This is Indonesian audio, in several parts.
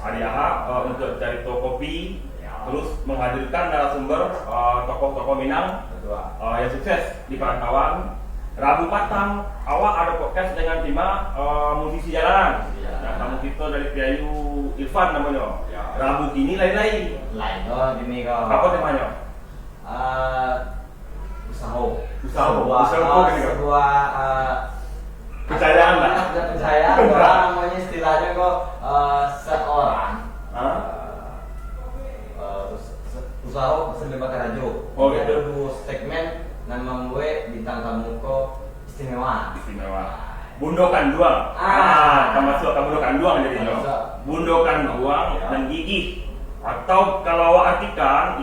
Adiaha untuk cari toko kopi, Ya. terus menghadirkan narasumber tokoh-tokoh Minang Betul. yang sukses di perantauan. Rabu Patang, awak ada podcast dengan Bima musisi jalanan. Musisi jalanan. Nah, tamu kita dari Piayu Irfan namanya. Ya. Rabu kini lain-lain. Lain kok gini kok. Apa temanya? Usaha. Sebuah kepercayaan lah. Kepercayaan. Orang namanya istilahnya kok seorang. Usaha sambil bakar rajo. Oh, gitu. Ada dua segmen nama gue bintang tamu kok istimewa. Bundokan duang. Termasuk bundokan duang jadi no. Termasuk. Bundokan duang Ya. dan gigih. Atau kalau awak artikan,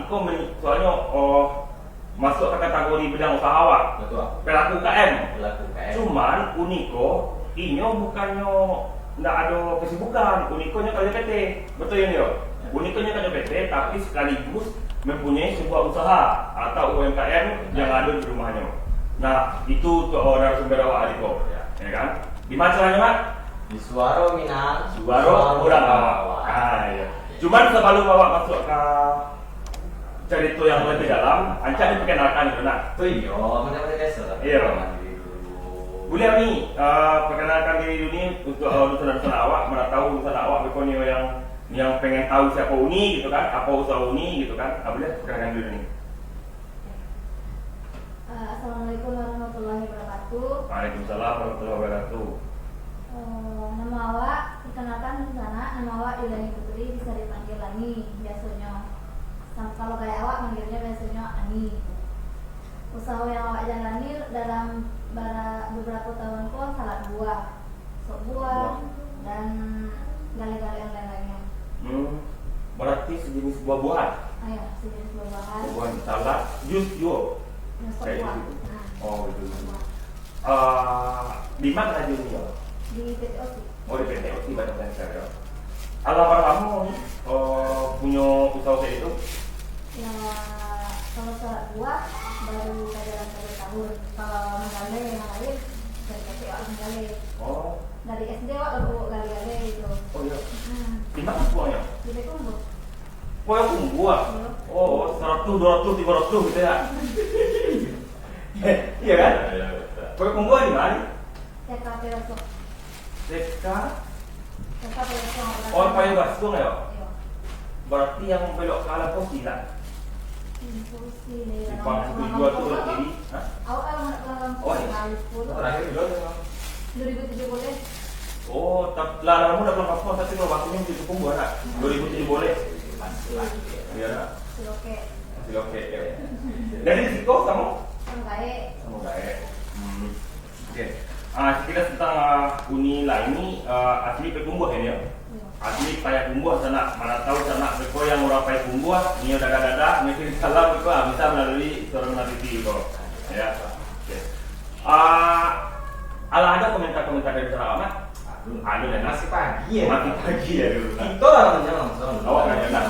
soalnya masuk ke kategori bidang usaha awak. Betul. Pelaku KM. Pelaku KM. Cuman Uniko, inyo bukannya ndak ada kesibukan. Unikonya kerja PT. Betul ya Nio? Unikonya kerja PT tapi sekaligus mempunyai sebuah usaha atau UMKM yang ada di rumahnya. Nah, itu narasumber awak Aliko, ya kan? Di mana caranya, Mak? Di Suaro Minang. Suaro kurang awak. Iya. Cuman sebelum awak masuk ke cerita yang lebih dalam, Anca diperkenalkan itu, nak. Tuh iya, mana-mana biasa. Iya. Boleh nih, perkenalkan diri dulu nih untuk urusan awak, mana tahu urusan awak bekonyo yang pengen tahu siapa Uni gitu kan, apa usaha Uni gitu kan. Boleh perkenalkan dulu nih. Assalamualaikum warahmatullahi wabarakatuh. Waalaikumsalam warahmatullahi wabarakatuh. Nama awak, perkenalkan di sana. Nama awak Yudani Putri, bisa dipanggil Ani biasanya. Kalau kayak awak manggilnya biasanya Ani. Usaha yang awak jalani dalam beberapa tahun kok salad buah, sop buah, dan gali-gali yang lain-lainnya. Berarti sejenis buah-buahan. Ayo, sejenis buah-buahan. Buah-buahan salad, jus juga. Sop Kayak buah. gitu. Nah, Oh gitu. sop buah. Di mana aja nih ya? Di PTOC. Oh di PT OT Badan Center ya. Alamat kamu punya usaha kayak itu? Ya, kalau salad buah baru jalan 1 tahun. Kalau menggale yang lain dari kecil awak menggale. Oh, Dari SD awak baru gali-gali itu. oh iya. Hmm. Di mana buahnya? Di Bekumbu. Oh yang buah. Oh 100, 200, 300 gitu ya? Iya kan? Kue buah di mana? TK Peroso. TK. TK Peroso. Oh Payu Basung ya? Iya. Berarti yang belok ke arah pos tidak? Kursi nih. Simpang situ dua tuh ke kiri. Hah? Awak kalau nak dalam Oh, iya. kali 10. Terakhir di mana? 2007 Oh, laramu udah belum kamu tapi kalau waktunya masih cukup buat nak 2007 boleh. Iya nak. Siloke. Masih oke ya. Dari risiko kamu? Sampai Kamu nggak ya? Oke. Kita tentang Uni lain ini asli pekumbuh ini ya. Asli payah kumbuh sana. Mana tahu sana beko yang orang payah kumbuh ini udah dada mungkin salah beko bisa melalui suara TV itu. Ya. Oke. Ada komentar-komentar dari sana Ahmad? Ada dan Masih pagi ya. Masih pagi ya dulu. Itu lah nanya langsung. Awak nanya nak.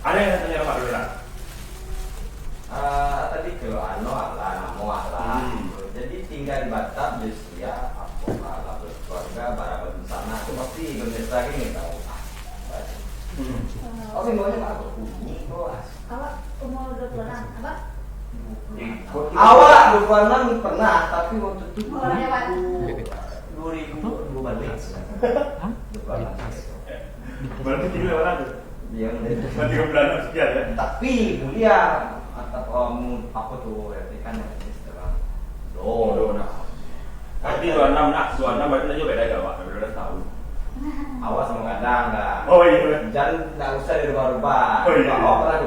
Ada yang tanya Ahmad dulu nak? Tadi ke ala gitu. Jadi tinggal di Batam justru ya apa ala berkeluarga barang di sana itu pasti Indonesia ini tahu. Oh simbolnya nggak ada bunyi kok. awak umur 26 apa? Awak 26 pernah tapi waktu itu Orang hewan. 2000 balik. Berarti jadi orang tuh. Dia Nanti bulan sekian ya. tapi kuliah atau kamu apa tuh ya kan ya sekarang. Oh, nah. Tapi 26 nak, 26 berarti aja beda gak Pak? Beda tahun. Awas sama kadang enggak. Oh iya. Jangan nggak usah dirubah-rubah. Oh, iya. Oh pernah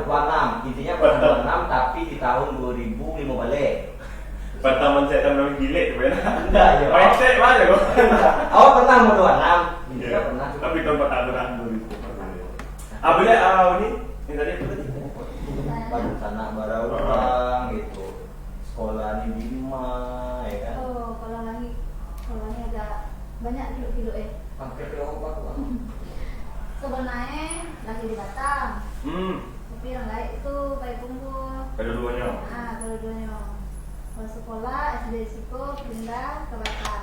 26, intinya pernah 26 tapi di tahun 2005 balik. Pertama saya tahu gile tuh ya. Enggak ya. Main saya mana kok? Awak pernah mau 26? Iya. Iya pernah. Tapi tahun pertama 2000. Boleh ini tadi apa tadi? Baru sana baru orang gitu. Sekolah di Bima ya kan. Oh, kalau lagi agak banyak kilo-kilo Pakai apa tuh? sebenarnya lagi di Batam. Tapi yang lain itu pakai kumpul. Kedua-duanya. Kedua-duanya. Kalau sekolah SD Siko pindah ke Batam.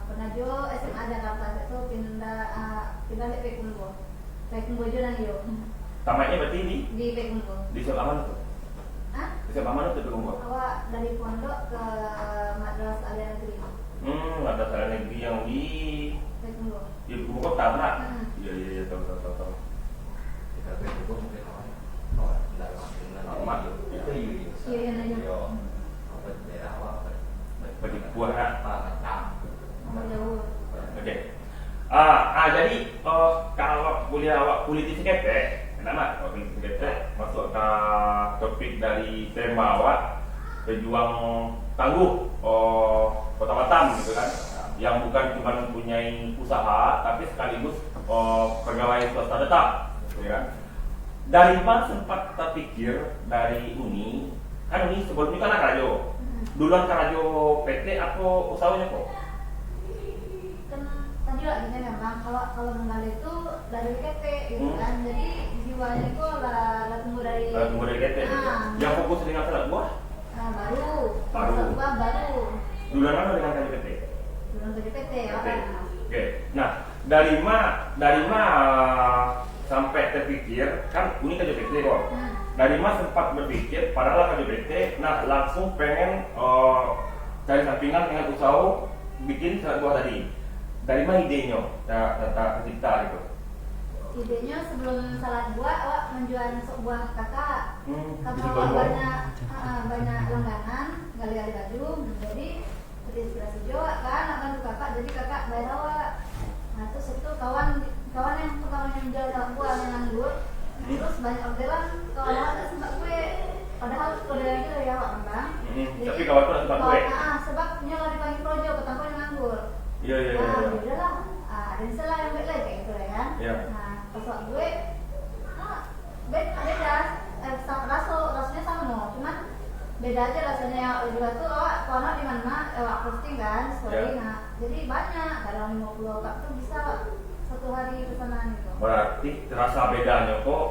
Pernah juga SMA Jakarta itu pindah di Pekumbo. Pekembo juga nang yo. Tamatnya berarti Di Pekembo. di sebelah mana tuh? Hah? Di sebelah mana tuh Pekembo? Awak dari pondok ke Madrasah Alia Negeri. Ada salah negeri yang di Pekembo. ibu kota kan? Hmm. Iya tahu. Kita itu mungkin awalnya. Oh, tidak Normal. Itu iya. Iya, nanya. Yo. Apa daerah apa? Bagi buah kan? Macam. Jauh. Oke. Jadi kalau kuliah awak politisi ketek, kenapa? Kalau politisi ketek masuk ke topik dari tema awak pejuang tangguh Kota Batam gitu kan, yang bukan cuma mempunyai usaha tapi sekaligus pegawai swasta tetap, gitu kan. Dari mana sempat terpikir dari Uni, kan Uni sebelumnya kan Karajo, duluan Karajo PT atau usahanya kok? Kan tadi lagi memang kalau menggali itu dari KT gitu kan, jadi jiwanya itu lah tunggu dari Kemudian PT, yang fokus dengan salat buah, baru Baru. baru duluan mana dengan Karajo PT? belum dari PT ya PT. kan. Oke. Nah, dari mana sampai terpikir kan Uni Karajo PT kok? Dari mana sempat berpikir padahal Karajo PT, nah langsung pengen cari sampingan dengan usaha bikin salat buah tadi. Dari mana idenya? Tata cipta gitu. Idenya sebelum salat buah awak menjual sebuah kakak karena Jadi awak banyak. banyak langganan gali-gali baju, jadi terinspirasi juga kan akan tuh kakak, jadi kakak bayar awak. Nah terus itu kawan yang pertama yang jual salat buah yang nganggur, terus banyak orderan kawan awak tak sempat gue, padahal orderan itu dari awak bang. Tapi kawan tuh sempat gue. Sebab nyoba dipanggil projo petang yang nganggur. Iya. Nah, udahlah, ada salah yang baik lagi kayak gitu ya kan. Iya. Nah, pas gue, beda, rasanya sama no, cuman beda aja rasanya yang juga tuh awak kono di mana awak posting kan story, Iya. nah jadi banyak, kadang 50 kak tuh bisa satu hari pesanan gitu. Berarti terasa bedanya kok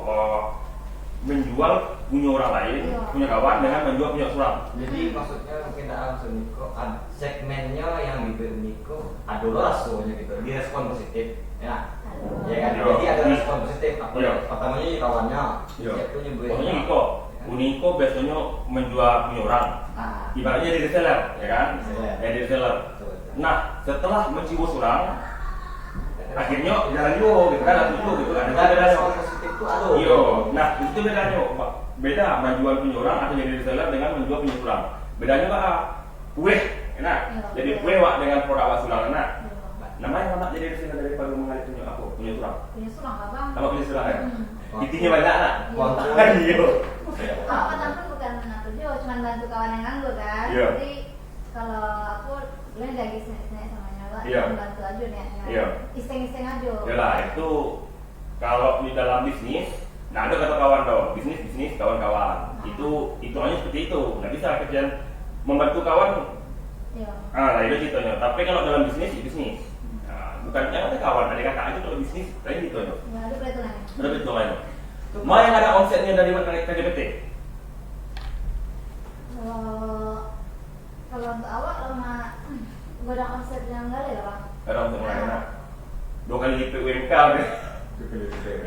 menjual punya orang lain, Iya. punya kawan dengan menjual punya orang. Jadi maksudnya mungkin langsung Niko segmennya yang di Niko ada rasanya gitu, direspon positif, ya. Ya kan, Iya. jadi ada respon positif. Apa Iya. pertamanya kawannya, Iya. siapa nyebut? Pokoknya Uniko biasanya menjual punya orang. Ibaratnya dari reseller, ya kan? Reseller. Dari reseller. Betul. Nah, setelah mencium orang, akhirnya jalan juga gitu kan, langsung gitu kan. Ada respon positif tuh ada. Iya. Nah, itu bedanya, Pak. Beda menjual punya orang atau jadi reseller dengan menjual punya orang. Bedanya Pak, kue, enak. Iya, Jadi kue. kue Pak dengan produk awak sulang enak. Gitu. Namanya anak jadi reseller daripada mengalir punya aku, punya sulang. Punya sulang abang. Apa punya sulang ya? Hmm. Intinya banyak anak. Iya. Iya. Kalau kan pun bukan ngatur juga, cuma bantu kawan yang nganggur kan. Iya. Jadi kalau aku boleh nggak iseng-iseng sama nyawa, Iya. bantu aja nih. Iya. Iseng-iseng aja. Yalah, itu kalau di dalam bisnis, nah ada kata kawan dong, bisnis kawan-kawan. Itu hanya seperti itu, nggak bisa kerjaan membantu kawan. Iya. Nah itu ceritanya. Tapi kalau dalam bisnis, bisnis. Nah, bukan jangan ada kawan, ada kakak aja kalau bisnis, lain gitu ya. Nggak ada perhitungannya. Ada betul lain. Mau yang ada omsetnya dari KJPT? Kalau untuk awak lama gak ada konsep yang enggak ya bang. Ada omset lain. Nah. 2 kali lipat UMK.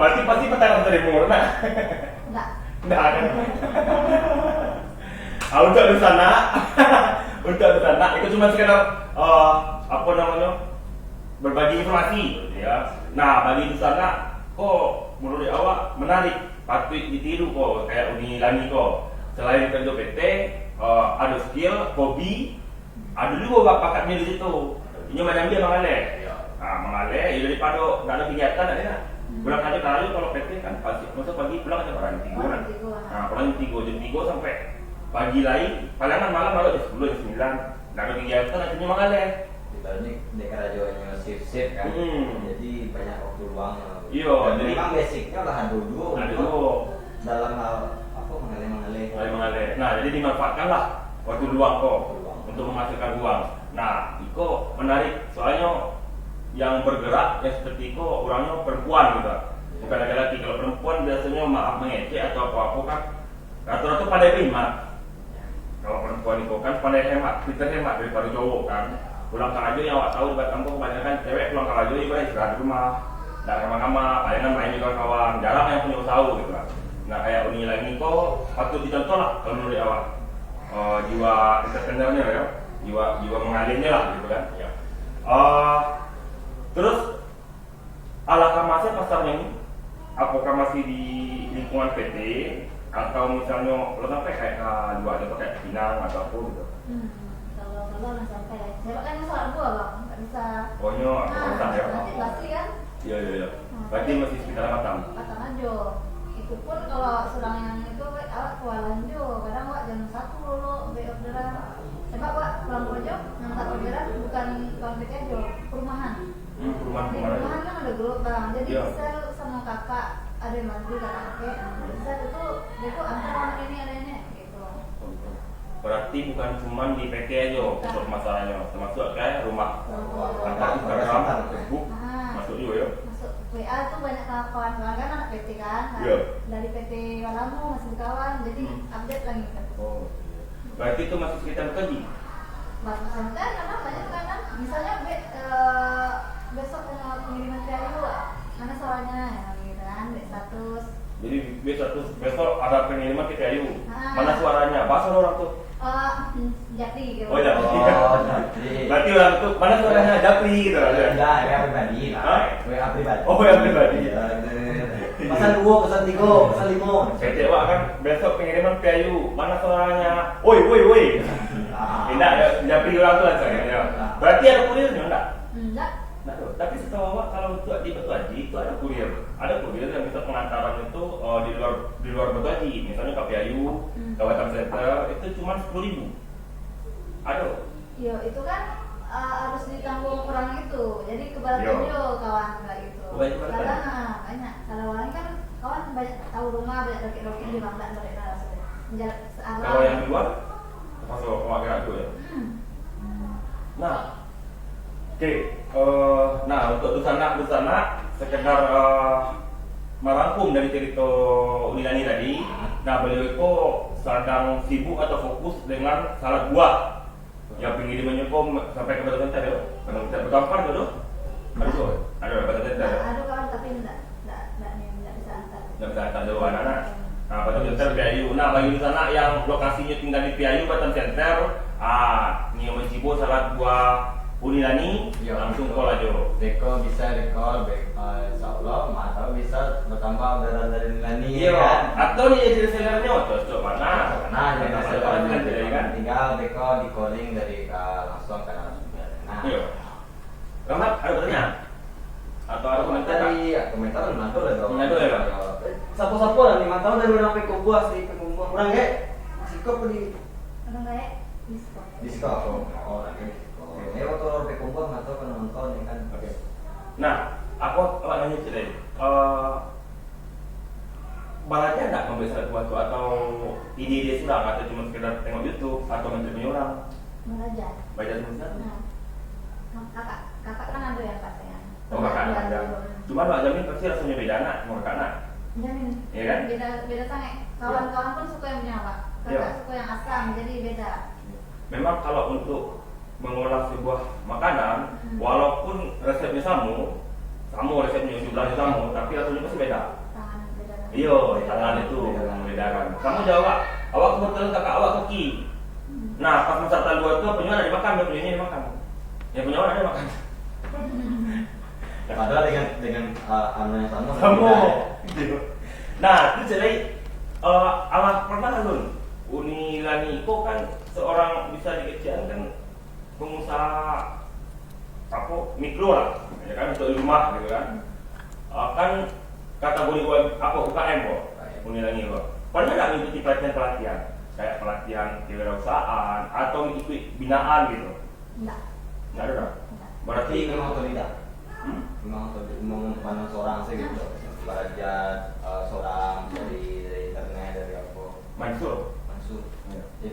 Pasti petang dari murah. Enggak. Nggak ada. Untuk di sana, itu cuma sekedar apa namanya berbagi informasi, ya. Nah bagi di sana, kok menurut awak menarik, patut ditiru kok kayak Uni Lani kok. Selain kerja PT, ada skill, hobi, ada juga bakatnya di situ. Ini macam dia mengalir. Nah mengalir, ya daripada nggak ada kegiatan, ada. Pulang aja kalau PT kan pasti masuk pagi pulang aja orang 3 kan. Nah, pulang jam 3 sampai pagi lagi, palingan malam baru jam 10 jam 9. Nggak ada kegiatan akhirnya mengalir. Dibanding daerah Jawanya shift kan, jadi banyak waktu luang. Iya, Dan jadi memang basicnya lah dulu. ada dulu Dalam hal apa mengalir. Nah, jadi dimanfaatkanlah waktu luang kok Waktu luang. untuk menghasilkan uang. Nah, itu menarik soalnya yang bergerak ya seperti itu orangnya perempuan gitu, bukan laki-laki. Kalau perempuan biasanya maaf mengecek atau apa-apa kan rata-rata pandai hemat. Kalau perempuan itu kan pandai hemat, kita hemat daripada cowok kan. Pulang kerja yang awak tahu di Batam kebanyakan cewek pulang kerja juga istirahat di rumah. nggak sama-sama, palingan main juga kawan, jarang yang punya usaha gitu kan. Nah kayak Uni lagi kok patut dicontoh lah kalau menurut awak. Jiwa entrepreneurnya ya, jiwa mengalirnya lah gitu kan. Ya. Terus alangkah masnya pasarnya ini, apakah masih di lingkungan PT atau misalnya lo sampai kayak dua atau kayak Pinang atau apa gitu? Kalau nggak sampai, saya kan sholat dua bang, nggak bisa. Pokoknya apa ya? Nanti pasti kan. Iya. Berarti masih sekitar Batam. Batam aja. Itu pun kalau sedang yang itu, awak kewalahan jo. Kadang awak jam 1 dulu, be orderan. Sebab awak pulang kerja, ngangkat orderan bukan pulang PT aja, perumahan. Di perumahan kan ada grup bang, jadi sel sama kakak ada yang bantu kakak sel itu dia tuh antar ini ada ini gitu. Berarti bukan cuma di PT aja untuk masalahnya, termasuk kayak rumah antar Instagram, Facebook, masuk juga ya. Masuk WA tuh banyak kawan-kawan kan anak PT kan, dari PT Walamu masih kawan, jadi update lagi kan. Oh, berarti itu masih sekitar Bekasi. Bagus kan, karena banyak kan, misalnya besok pengiriman kayu, mana soalnya ya gitu kan, status. Jadi besok ada pengiriman ke kayu. Mana suaranya? Bahasa orang tuh. Japri gitu. Oh, Japri. Japri. Berarti orang tuh mana suaranya Japri gitu kan? Enggak, WA pribadi lah. WA pribadi. Oh, WA pribadi. Pesan 2, pesan 3, pesan 5. Saya cewek kan besok pengiriman kayu. Mana suaranya? Woi. Tidak ya, Japri orang tuh aja ya. Berarti ada kurirnya enggak? Enggak. Nah, tapi setahu awak kalau untuk di Batu Haji itu ada kurir yang bisa pengantaran itu di luar Batu Haji, misalnya ke Piayu, ke Batam Center itu cuma 10.000. Ada. Yo itu kan harus ditanggung orang itu, jadi keberatan yo kawan enggak gitu. Banyak. Kalau orang kan kawan banyak tahu rumah, banyak roket di Bangka mereka sudah. Kalau yang di luar masuk agak ragu ya. Nah. Oke, nah untuk Dusana sekedar merangkum dari cerita Unilani tadi. Nah beliau itu sedang sibuk atau fokus dengan salad buah yang pengirimannya kok sampai ke Batu Center ya. Kalau kita berkampar dulu, ada Batu Center ya. Ada kawan tapi enggak bisa antar. Enggak bisa antar dulu anak-anak. Nah Batu Center Piayu. Nah bagi Dusana yang lokasinya tinggal di Piayu Batu Center, ini mencibo salad buah Unilani langsung call aja. Deko bisa recall insyaallah, atau bisa bertambah orderan dari Unilani. Iya. Atau dia jadi sellernya cocok mana? Nah, jadi seller kan. Tinggal Deko di calling dari langsung ke narasumber. Nah, iya. Rahmat ada pertanyaan? Atau ada komentar? Komentar mantul ya dong. Mantul ya. Sapu-sapu lah 5 tahun dari orang PKB asli PKB. Kurang ge. Sikap di Orang kayak diskon. Oh, lagi. Ini waktu orang PKB atau penonton ya kan. Oke. Nah, aku nanya cerita. Balatnya enggak membeli sesuatu atau ide sudah atau cuma sekedar tengok YouTube atau mencari orang? belajar. Belajar tulisan? Nah, kakak kan ada yang pas ya. Oh, kakak ada. Cuma Mbak Jamin pasti rasanya beda anak, mau kakak anak. Jamin. Iya kan? Beda sangat. Kawan-kawan pun suka yang punya apa? Kakak suka yang asam, jadi beda. Memang kalau untuk mengolah sebuah makanan, walaupun resepnya sama resepnya, jumlahnya sama, tapi rasanya pasti beda. Tangan beda. Iya, tangan itu membedakan. Kamu jawab, awak kebetulan kakak awak koki. Nah, pas masak talua itu punya ada dimakan, dia punya dimakan. Yang punya orang ada makan. Padahal dengan anu yang sama. Nah, itu jadi awak pernah kan Unilani kok kan seorang bisa dikecian kan pengusaha apa mikro lah, ya kan untuk di rumah gitu kan. Kan kategori UKM kok Unilani kok. Pernah nggak mengikuti pelatihan kayak pelatihan kewirausahaan atau mengikuti binaan gitu? Enggak. Nggak ada. Berarti memang otodidak. Memang pandang seorang sih gitu. Belajar seorang dari internet dari apa? Mansur. Ya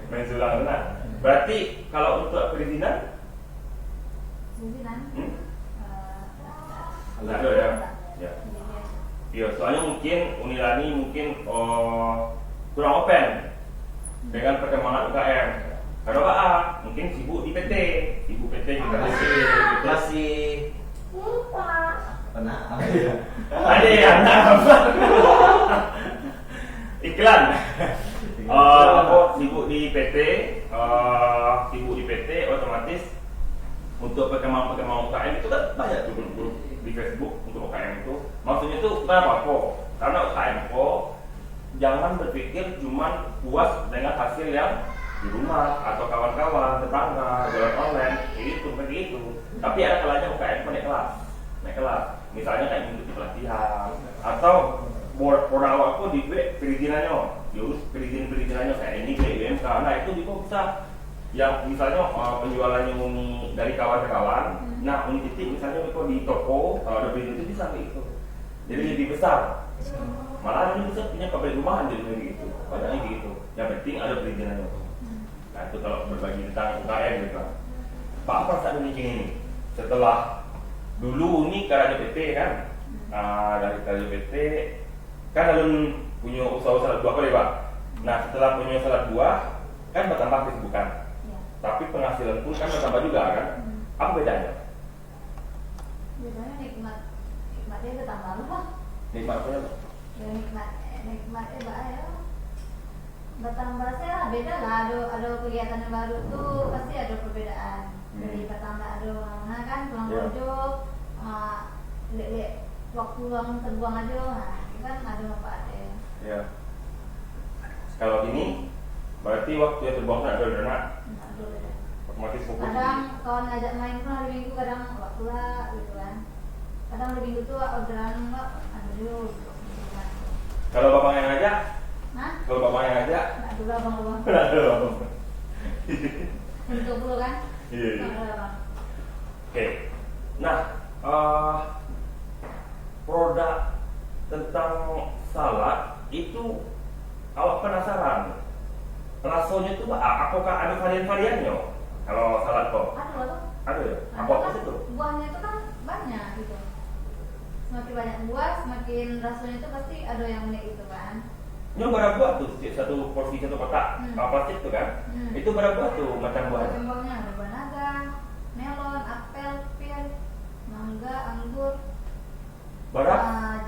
Mansur benar. Berarti kalau untuk perizinan? Enggak ada ya. Ya. Iya, soalnya mungkin Unilani kurang open dengan perkembangan UKM. Kalau A mungkin sibuk di PT, sibuk PT juga masih pernah apa ya? ada yang iklan. Aku sibuk di PT, otomatis untuk perkembangan UKM itu kan banyak tuh grup di Facebook untuk UKM itu. Maksudnya itu kenapa kok? Karena UKM kok jangan berpikir cuma puas dengan hasil yang di rumah atau kawan-kawan, tetangga, jualan online, itu begitu. Tapi ada kalanya UKM naik kelas. Misalnya kayak mengikuti pelatihan atau produk awakku di perizinannya, diurus perizinannya kayak ini UMK. Nah itu juga bisa yang misalnya penjualannya dari kawan ke kawan. Nah unit titik misalnya itu di toko kalau ada perizinan itu bisa gitu. Jadi lebih besar. Malah ini bisa punya pabrik rumahan jadi gitu. Banyak gitu. Yang penting ada perizinannya. Nah itu kalau berbagi tentang UKM gitu. Pak apa saat ini setelah dulu ini karena ada PT kan, dari PT kan alun punya usaha buah boleh Pak. Nah setelah punya usaha buah kan bertambah kesibukan, tapi penghasilan pun kan bertambah juga kan. Apa bedanya? Bedanya nikmatnya bertambah loh. Nikmat apa ya? Ya nikmatnya ya. Bertambah sih lah, beda lah. Ada kegiatan yang baru tuh pasti ada perbedaan. Dari bertambah ada mana kan pulang kerja, lihat waktu luang terbuang aja, nah itu kan ada manfaatnya. Ya. Kalau ini berarti waktu yang terbuang tak ada dana. Otomatis fokus. Kadang kawan ngajak main pun hari Minggu, kadang waktu lah gitu kan. Kadang hari Minggu tuh orderan enggak ada dulu. Kalau bapak yang ngajak? Hah? Kalau bapak yang ngajak? Enggak dulu abang. Enggak dulu. Untuk dulu kan? Iya. Abang. Oke. Nah, produk tentang salad itu awak penasaran? Rasanya itu apakah ada varian-variannya? Kalau salad kok? Ada ya? Apa itu? Buahnya itu kan banyak gitu. Semakin banyak buah, semakin rasanya itu pasti ada yang unik itu kan. Ini berapa buah tuh? Satu porsi satu kotak plastik tuh kan? Itu berapa buah tuh macam buahnya? Macam buahnya ada buah naga, melon, apel, pir, mangga, anggur,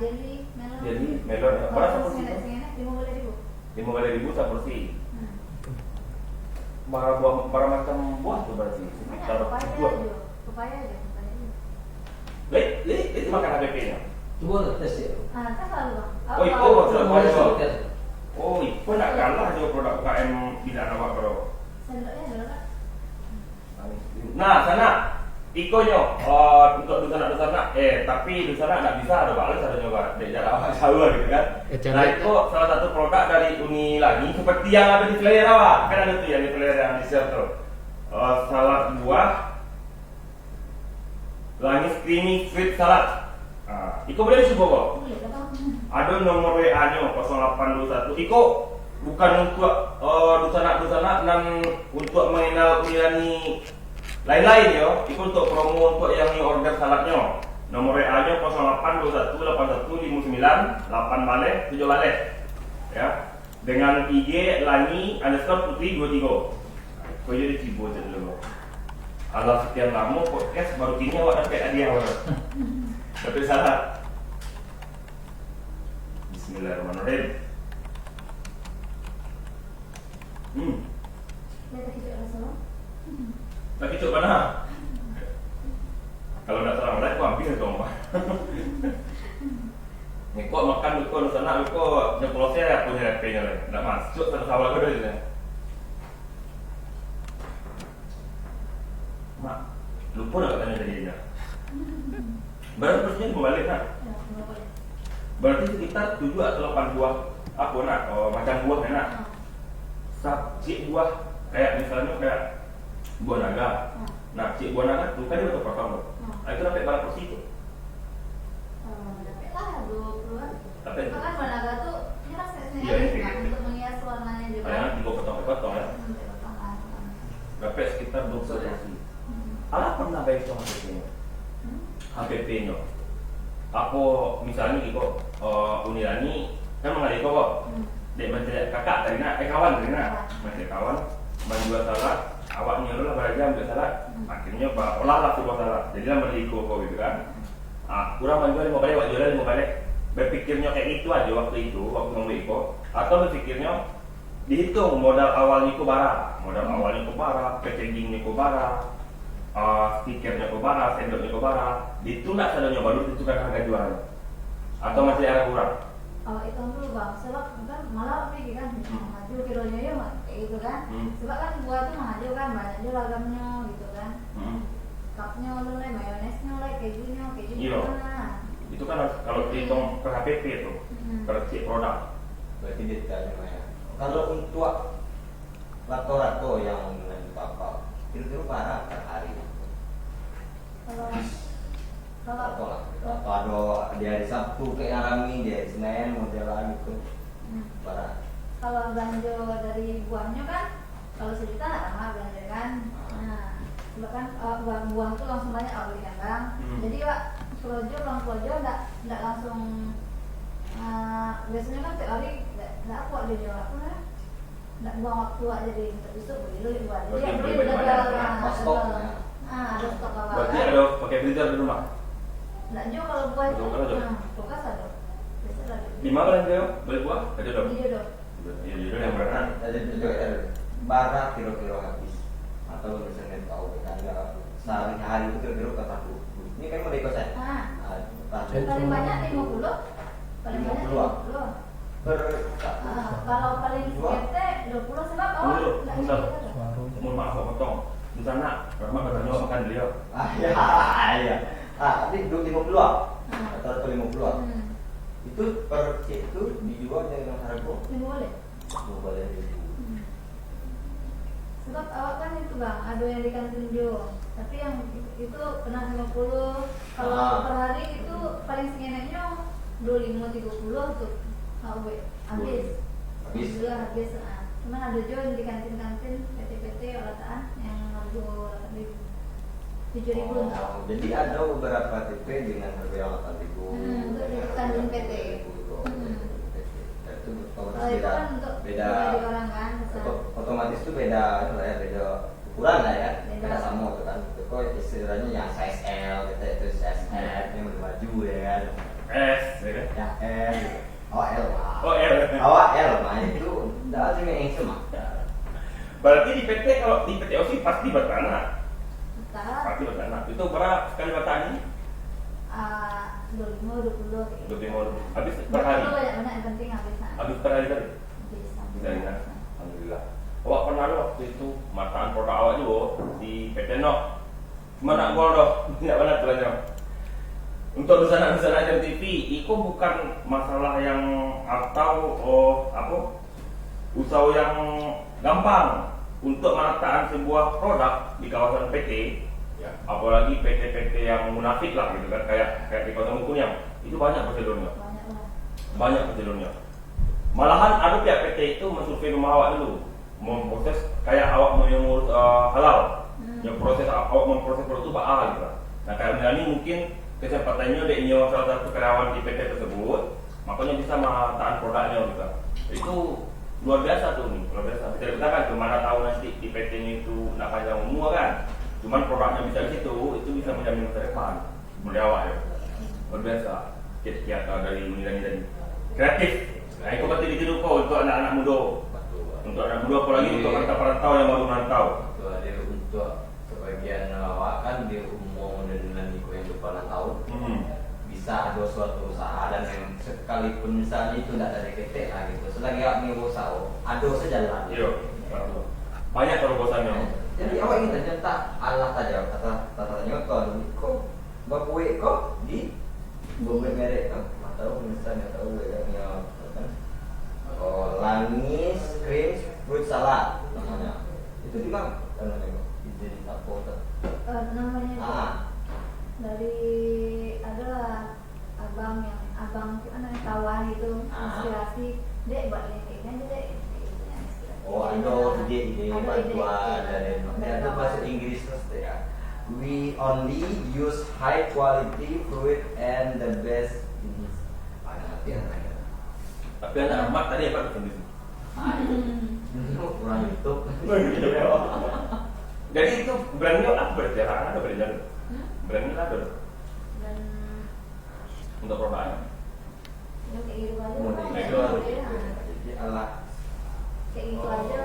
jelly, melon. Jelly, melon. Berapa porsi? 5.000 satu porsi. Berapa macam buah tuh berarti? Sekitar dua. Pepaya aja. Itu makan HPP-nya. Coba tes ya. Kan selalu bang. Kau nak kalah juga produk UKM tidak nawak bro. Sendoknya ada kan? Nah sana ikonyo untuk dusana tapi dusana nggak bisa ada balas ada nyoba dari jarak awak jauh gitu kan. Nah itu salah satu produk dari Uni Langi seperti yang ada di flyer awak kan ada tuh yang di flyer yang di share tuh salad buah Langi creamy sweet salad. Iko boleh disebut kok? Ada nomor WA-nya 0821. Iko bukan untuk dusana dan untuk mengenal Uni lain-lain ya. Iko untuk promo untuk yang order saladnya. Nomor WA-nya 0821 81 59 8 balik 7 balik. Ya. Dengan IG Langi_Putri 23. Kau jadi cibut dulu. Allah sekian lama podcast baru kini awak dapat hadiah awak. Dapat salad. Bismillahirrahmanirrahim. Lihat kecil rasanya. Lagi coba mana? Kalau nak salam like, kau ambil dong. Ni kau makan kau di sana, kau nyeplosnya punya HP-nya lah. Nak masuk satu sawal kau dah. Mak, lupa nak tanya tadi dia. Berarti persisnya kembali kan? Ya, nggak boleh. Berarti sekitar 7 atau 8 buah apa nak? Macam buah nak? Cik buah kayak misalnya kayak buah naga. Nah, cik buah naga tu kan dia betul potong tu. Itu dapat berapa porsi tu? Dapat lah 20-an. Dapat. Kan buah naga tuh ini rasanya Iya, ini. untuk menghias warnanya juga. Ayah tiga potong ya. Dapat sekitar 20 porsi. Alah pernah baik sama HPP-nya? HPP-nya. Aku misalnya kok Unilani kan mengalir kok. Dek menteri kakak dari nak, kawan dari nak, menteri kawan. menjual salad, awak nyuruh lah belajar ambil salad, akhirnya olahlah sebuah salad, jadilah berliku kok gitu kan. Kurang menjual 5 balik, awak jual 5 balik. Berpikirnya kayak itu aja waktu nunggu Iko, atau berpikirnya dihitung modal awalnya ku bara, packagingnya ku bara, stikernya ku bara, sendoknya ku bara, ditunda sadonya baru ditentukan harga jualnya, atau masih ada kurang? Oh itu dulu bang, sebab kan malah pergi kan maju kilonya ya kayak gitu kan. Sebab kan buah tuh maju kan banyak juga ragamnya gitu kan. Cupnya lah, mayonesnya lah, kejunya mana. Itu kan harus, kalau dihitung per HPP itu, per produk. Berarti detailnya ya. Kalau untuk rato-rato yang dengan kapal, kira-kira berapa per hari? Kalau Atau ada di hari Sabtu kayak Arami, di hari Senin modelan gitu. Berapa? kalau belanja dari buahnya kan, kalau sejuta nggak lama belanja kan. Nah, sebab kan buah itu langsung banyak beli kan bang. Jadi pak pulang kelojo nggak langsung. Biasanya kan tiap hari nggak kuat dia jual aku lah. Nggak buang waktu aja jadi besok beli buat. Jadi beli udah stok. ada stok apa? Berarti ada pakai freezer di rumah? Nggak juga kalau buah itu. Kulkas ada. Biasa ada. Di mana kalian Teo? Beli buah? Ada dong? Iya dong. Iya jodoh yang berenang. Ada barat kilo-kilo habis atau misalnya tahu kita sehari-hari itu kilo-kilo kata ini kan mau kosan. Paling banyak 50. Paling banyak 50. Kalau paling sedikit 20 sebab nggak bisa. Mohon maaf aku potong. Di sana, Rahma katanya makan beliau. Iya. Tapi 50 atau 50. Itu per cek itu dijual dengan harga Ini boleh. 12.000. Sebab awak kan itu bang, ada yang di kantin Jo. Tapi yang itu kena 50. Kalau per hari itu paling segenaknya 25-30 tuh. Habis. Habis. Cuman ada Jo yang di kantin-kantin PT-PT olahan yang harga 7.000 tau. Jadi ada beberapa TP dengan harga yang 8.000. Untuk di kantin PT. Itu Kalau itu kan untuk beda di orang kan. otomatis itu beda beda ukuran lah ya. Beda. Beda sama itu kan. Itu kok istilahnya yang size L gitu itu size M yang maju ya kan. S, ya kan? Ya M. Oh L mah. Oh L. Awak L mah itu enggak cuma yang sama. Berarti di PT kalau di PT OSI pasti bertanah. Tak. Pasti bertanah. Itu berapa sekali bertani? 25-20 kayak gitu. 25 habis per hari. Itu banyak yang penting habis. Habis per hari tadi. Habis. Dari kan? Alhamdulillah. Awak pernah lo waktu itu mataan produk awak juga di PT No. Cuma nak gol doh, tidak benar tulangnya. Untuk dosa-dosa Jam TV, itu bukan masalah yang atau usaha yang gampang untuk menataan sebuah produk di kawasan PT. Ya, apalagi PT-PT yang munafik lah gitu kan, kayak di Kota Mukunyang itu banyak prosedurnya. Banyak prosedurnya. Malahan ada pihak PT itu mensurvei rumah awak dulu, memproses kayak awak mau ngurus halal, yang proses awak memproses produk itu bakal gitu. Nah karena ini mungkin kesempatannya dia salah satu karyawan di PT tersebut, makanya bisa menataan produknya gitu. Itu luar biasa tuh nih, luar biasa. Kita kan kemana tahu nanti di PT-nya itu nak panjang umur kan. Cuman produknya bisa di situ, itu bisa menjamin masa depan mulai awal ya. Luar biasa. Kiat-kiat dari Munirani tadi. Kreatif. Nah itu pasti ditiru kok untuk anak-anak muda. Untuk anak muda apalagi untuk perantau yang baru merantau. Untuk sebagian awak kan di umum dan Niko yang depan tahun bisa ada suatu usaha dan yang sekalipun misalnya itu tidak dari PT lah gitu. Selagi awak nih usaha, ada saja lah. Iya. Banyak terobosannya. Jadi awak ingin ternyata Allah saja katanya kok bakue kok di bakue merek kan atau misalnya tahu ya kan langis cream fruit salad namanya itu di mana namanya jadi tapo namanya dari adalah abang kawan itu inspirasi dia buat ini deh. Ada ide bantuan dari itu bahasa Inggris terus ya. We only use high quality fruit and the best. Tapi anak Ahmad tadi apa tuh di sini? Kurang YouTube. Jadi itu brandnya apa berarti? Ada brandnya? Brandnya ada Dan untuk produknya. ya kayak gitu aja. Model Bang. itu Iya. jadi ala Kayak gitu aja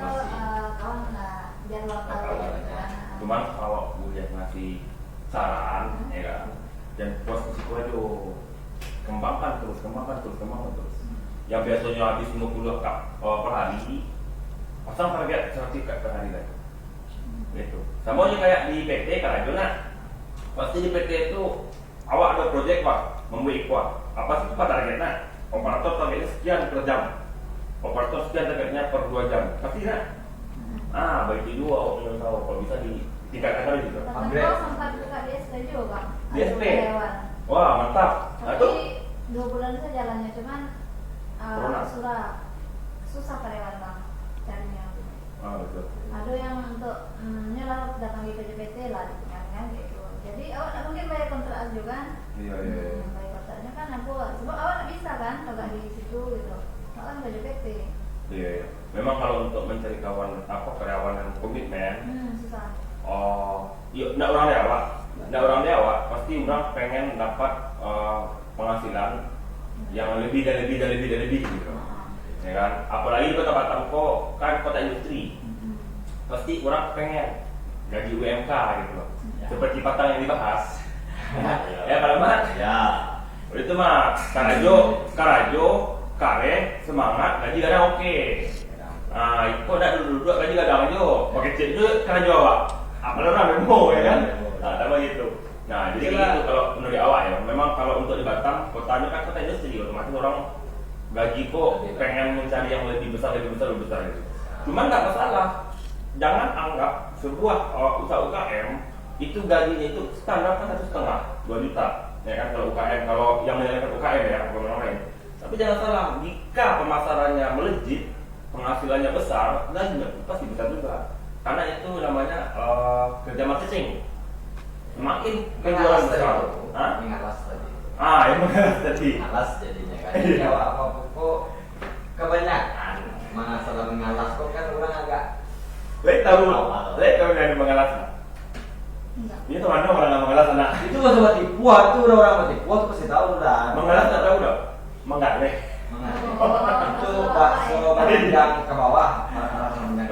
kawan nggak biar lo tahu gitu kan. Cuman kalau gue ngasih saran, ya kan, dan posisi gue itu kembangkan terus. Yang biasanya habis 50 kak per hari, pasang target 100 kak per hari lagi. Gitu. Sama aja kayak di PT kan Jona. Pasti di PT itu awak ada proyek pak, membuat kuat. Apa sih itu targetnya? Operator targetnya sekian per jam. Operator sekian targetnya per 2 jam. Pasti kan? Bagi dua awak punya tahu kalau bisa ditingkatkan lagi gitu. Tapi kau sempat buka DSP juga bang. DSP? Ada karyawan. Wah mantap. Nah itu Tapi 2 bulan saja jalannya cuman Corona. susah karyawan bang carinya. betul. Ada yang untuk nyelah datang ke JPT lah kan gitu. Jadi awak tak mungkin bayar kontrak juga kan? Iya. Bayar kontraknya kan aku sebab awak tak bisa kan kalau di situ gitu. Awak kan ke JPT. Iya. Memang kalau untuk mencari karyawan yang komitmen, Susah. yuk, nggak orang Jawa, pasti orang pengen dapat penghasilan yang lebih dan lebih gitu. Ya kan? Apalagi di kota Batam kan kota industri, pasti orang pengen gaji UMK gitu loh. Ya. Seperti Patang yang dibahas. Ya kalau mah, ya. itu mah Karajo, Kare, semangat, gaji kadang oke. Itu udah dulu gaji kadang aja, pakai cek dulu Karajo awak. Apalagi orang demo ya kan? Sama gitu. Nah, jadi gitu kalau menurut awak ya. Memang kalau untuk di Batam, kotanya kan kota industri, otomatis orang gaji kok pengen mencari yang lebih besar gitu. Cuman nggak masalah. Jangan anggap sebuah usaha UKM itu gajinya itu standar kan 1,5, 2 juta. Ya kan kalau UKM, kalau yang menjalankan UKM ya, bukan orang lain. Tapi jangan salah, jika pemasarannya melejit, penghasilannya besar, gajinya pasti besar juga. Karena itu namanya kerja marketing. Semakin penjualan besar. Mengalas tadi. Yang mengalas tadi. Mengalas jadinya kan. Ya apa kok kebanyakan masalah mengalas kok kan orang agak. Lek tahu yang mengalas. Enggak. Ini tuh mana orang nggak mengalas anak. Itu masalah tipuan tuh orang tipu tuh pasti tahu udah. Mengalas nggak tahu dong. Mengaleh. Itu bakso yang ke bawah.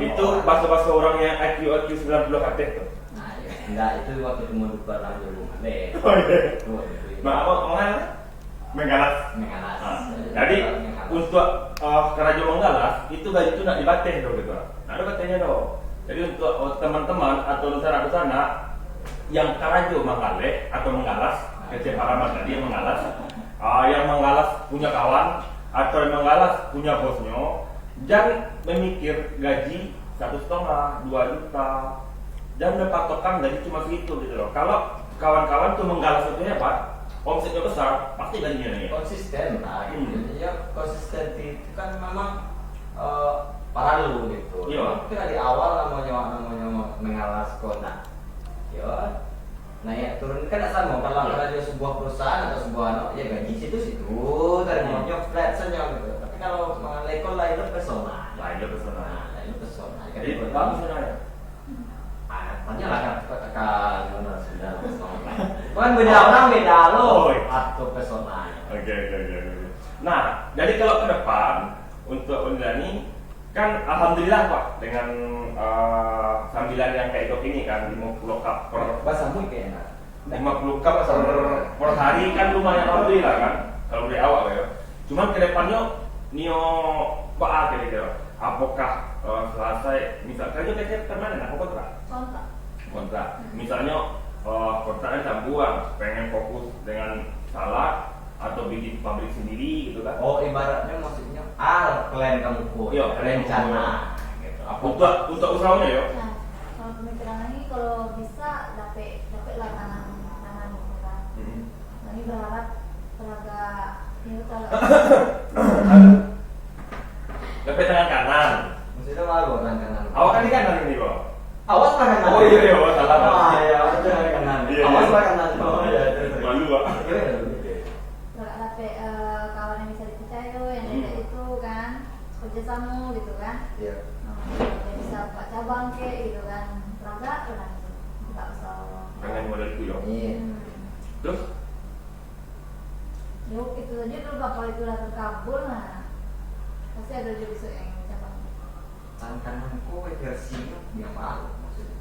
Itu bakso orang yang IQ 90 ke atas tuh. Nah, ya. Enggak, itu waktu cuma dua orang dulu. Oh iya. Mengalas. Mengalas. Jadi untuk Karajo Menggalas itu gaji itu nggak dibateh dong gitu. Nah, ada batehnya dong. Jadi untuk teman-teman atau sana yang Karajo Menggaleh atau Menggalas, kecil Paramat tadi yang Menggalas punya kawan atau yang Menggalas punya bosnya, jangan memikir gaji 1,5, 2 juta. Dan udah patokan gaji cuma segitu gitu loh. Kalau kawan-kawan tuh Menggalas itu hebat, omsetnya besar, pasti gajinya nih. Konsisten lah gitu. Ya konsisten itu kan memang paralel gitu. Iya. Mungkin di awal namanya mengalas kona. Ya. Nah ya turun kan sama kalau ada sebuah perusahaan atau sebuah ya gaji situ dari maunya flat saja gitu. Tapi kalau lekol lah itu personal. Itu pesona. Itu personal. Jadi bagus sebenarnya. Tanya lah kan benar sudah. Kan beda orang beda lo atau personal. Oke. Nah, jadi kalau ke depan untuk Undani kan alhamdulillah Pak dengan sambilan yang kayak ini kan 50 cup per Bahasamu kayak enak. 50 cup per hari kan lumayan alhamdulillah kan kalau dari awal ya. Cuman ke depannya Nio Pak kira-kira apakah selesai misalkan aja kayak permanen apa kontrak misalnya kontraknya campuran pengen fokus dengan salad atau bikin pabrik sendiri gitu kan. Ibaratnya maksudnya plan kamu Iya, rencana gitu. Untuk usahanya ya. Nah, kalau pemikiran lagi kalau bisa dapat lah tangan gitu kan. Lagi berharap tenaga itu kalau Dapat tangan kanan. Maksudnya malu tangan kanan. Awak kan di kanan ini kok. Awas tangan kanan. Oh iya, salah. Iya, tangan kanan. Iya. Awas tangan kanan. Oh iya. Malu Pak. nggak dapat kawan yang bisa dipercaya yang kayak itu kan kerjasama gitu kan. Iya. cabang ke gitu kan, peraga udah buka usaha. Dengan model itu ya. Iya. Terus Yuk itu aja dulu bakal itu udah terkabul, nah pasti ada juga bisa yang cabang. Tantanganku versinya yang baru maksudnya.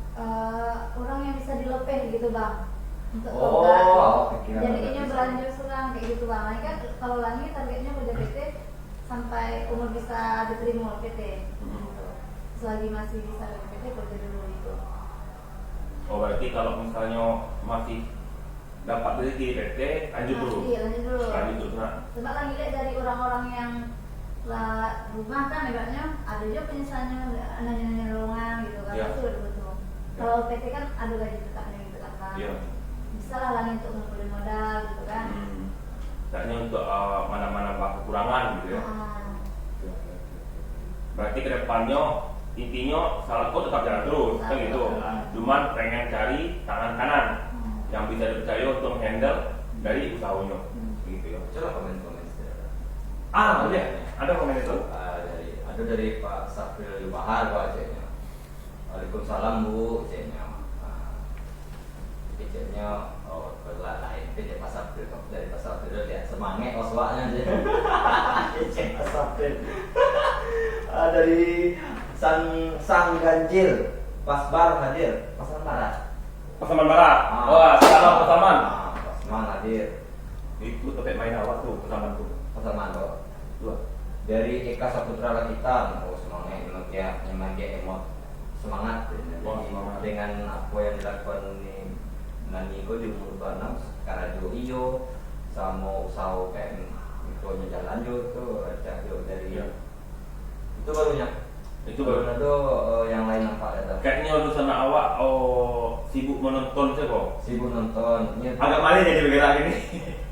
Orang yang bisa dilepeh gitu bang, untuk Oh, logam. pikiran Jadi udah ini bisa. berlanjut serang kayak gitu bang. Nah, kan kalau lagi targetnya kerja PT sampai umur bisa diterima oleh PT. Selagi masih bisa kerja PT kerja dulu itu. oh berarti kalau misalnya masih dapat dari PT, lanjut dulu. Iya lanjut dulu. Lanjut dulu. Nah, Coba lagi lihat dari orang-orang yang lah rumah kan ibaratnya ada juga penyesalannya nanya-nanya lowongan gitu kan, Iya. itu udah betul. Kalau PT kan ada gaji tetapnya gitu kan Bang. iya. Bisa lah lagi untuk ngumpulin modal gitu kan. Misalnya untuk mana-mana kekurangan gitu ya. Ah, Berarti kedepannya intinya salahku tetap jalan terus kan gitu. Cuman pengen cari tangan kanan yang bisa dipercaya untuk handle dari usahanya gitu ya. Coba komen-komen saudara. Ada komen itu. Dari Pak Safril Bahar Pak ceknya. Waalaikumsalam Bu ceknya. Ceknya lain cek Pak Safril dari Pak Safril lihat semangat oswaknya aja. Cek Pak Safril. Dari Sang Ganjil Pasbar hadir Pasaman Barat. Pasaman Barat. Wah, salam Pasaman. Pasaman hadir. Itu tempat main awak tuh Pasaman tuh. Pasaman kok. Dua. Dari Eka Saputra Lakitan, oh semangat memang dia emot semangat Wah, semangat. dengan apa yang dilakukan Nani ko di umur 26 karena juga iyo sama usaha UKM mikronya jalan lanjut tuh ajak yo dari Iya. itu barunya Itu baru. ada yang lain nampak datang Kayaknya urusan awak sibuk menonton sih kok. sibuk nonton ini Agak maling jadi bergerak ini.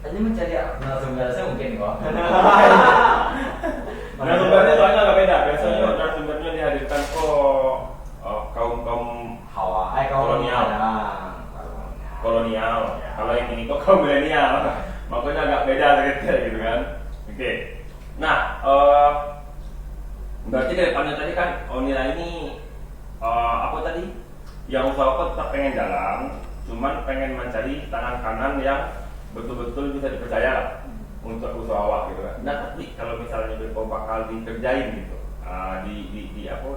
ini mencari narasumber saya mungkin kok Narasumbernya soalnya agak beda. Biasanya narasumbernya dihadirkan kok kaum Hawa kolonial. Kolonial. Kalau yang ini kok kaum milenial. Makanya agak beda gitu kan. Oke. Nah, berarti dari depannya tadi kan Onira ini apa tadi? Yang usaha kok tetap pengen jalan, cuman pengen mencari tangan kanan yang betul-betul bisa dipercaya untuk usaha awak gitu kan. Nah tapi kalau misalnya Beko bakal dikerjain gitu,